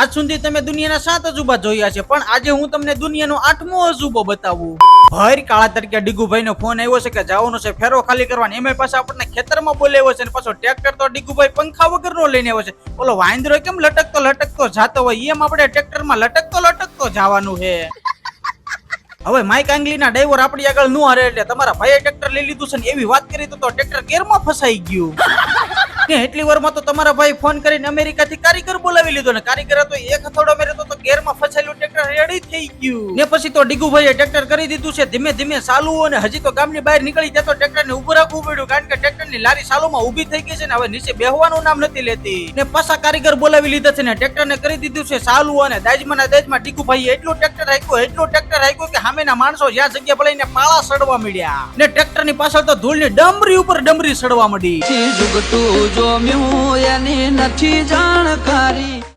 આજ સુધી તમે દુનિયાના 7 અજુબા જોયા છે, પણ આજે હું તમને દુનિયાનો 8મો અજુબો બતાવું. ભાઈ કાળા તરીકે ડીગુભાઈ નો ફોન આવ્યો છે કે જવાનું છે ફેરો ખાલી કરવાની. એમાં પાસે આપણને ખેતરમાં બોલાવ્યો છે, અને પાછો ટ્રેક્ટર તો ડીગુભાઈ પંખા વગરનો લઈને આવ્યો છે. ઓલો વાંદરો કેમ લટકતો જાતો હોય એમ આપણે ટ્રેક્ટરમાં લટકતો જવાનું છે. હવે માઈક આંગલીના ડ્રાઈવર આપણી આગળ નો હારે એટલે તમારા ભાઈએ ટ્રેક્ટર લઈ લીધું છે ને એવી વાત કરી તો ટ્રેક્ટર ગેરમાં ફસાઈ ગયું. એટલી વારમાં તો તમારા ભાઈ ફોન કરીને અમેરિકાથી કારીગર બોલાવી લીધો ને કારીગર તો એક હથોડો મેરે તો ગેરમાં ફસાયેલું ટ્રેક્ટર રેડી થઈ ગયું. ને પછી તો ડીગુભાઈએ ટ્રેક્ટર કરી દીધું છે ધીમે ધીમે ચાલુ, અને હજી તો ગામની બહાર નીકળી જતો ટ્રેક્ટરને ઊભું રાખવું પડ્યું, કારણ કે ટ્રેક્ટરની લારી ચાલુમાં ઊભી થઈ ગઈ છે ને હવે નીચે બેહવાનું નામ નથી લેતી. ને પાછા કારીગર બોલાવી લીધા છે ને ટ્રેક્ટરને કરી દીધું છે ચાલુ, અને દાજમાં ડીગુભાઈએ એટલું ટ્રેક્ટર હાંક્યું કે સામેના માણસો જ્યાં જગ્યા ભલાઈને પાળા સડવા મળ્યા, ને ટ્રેક્ટરની પાછળ તો ધૂળની ડમરી ઉપર ડમરી સડવા મળી.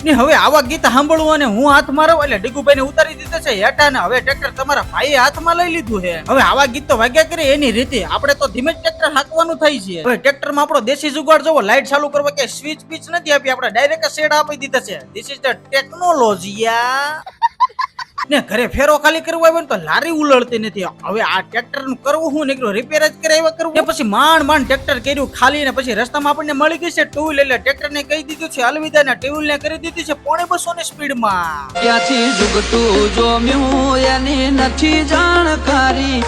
ને હવે આવા ગીત સાંભળવું અને હું હાથ મારો એટલે ડીગુભાઈને ઉતારી દીધા છે હેઠા, ને હવે ટ્રેક્ટર તમારા ભાઈએ હાથમાં લઈ લીધું છે. હવે આવા ગીત તો વાગ્યા કરે એની રીતે આપણે તો ધીમે જ ટ્રેક્ટર હાંકવાનું થાય છે. હવે ટ્રેક્ટરમાં આપણો દેશી જુગાડ જોવો, લાઈટ ચાલુ કરવા કે સ્વિચ પીચ નથી આપી, આપણે ડાયરેક્ટ શેડ આપી દીધા છે. This is the technology. ને ઘરે ફેરો ખાલી કરવો હોય તો લારી ઉલળતી નથી. હવે આ ટ્રેક્ટર નું કરવું હું નીકળ્યું રિપેર જ કરાવ્યા કરવું, પછી માંડ ટ્રેક્ટર કર્યું ખાલી, ને પછી રસ્તામાં આપણને મળી ગઈ છે ટુ વ્હીલ, એટલે ટ્રેક્ટર ને કહી દીધું છે અલવિદા, ને ટુ વ્હીલ ને કરી દીધી છે 250 ની સ્પીડમાં. ક્યાંથી જુગતું જોમ્યું એની નથી જાણકારી.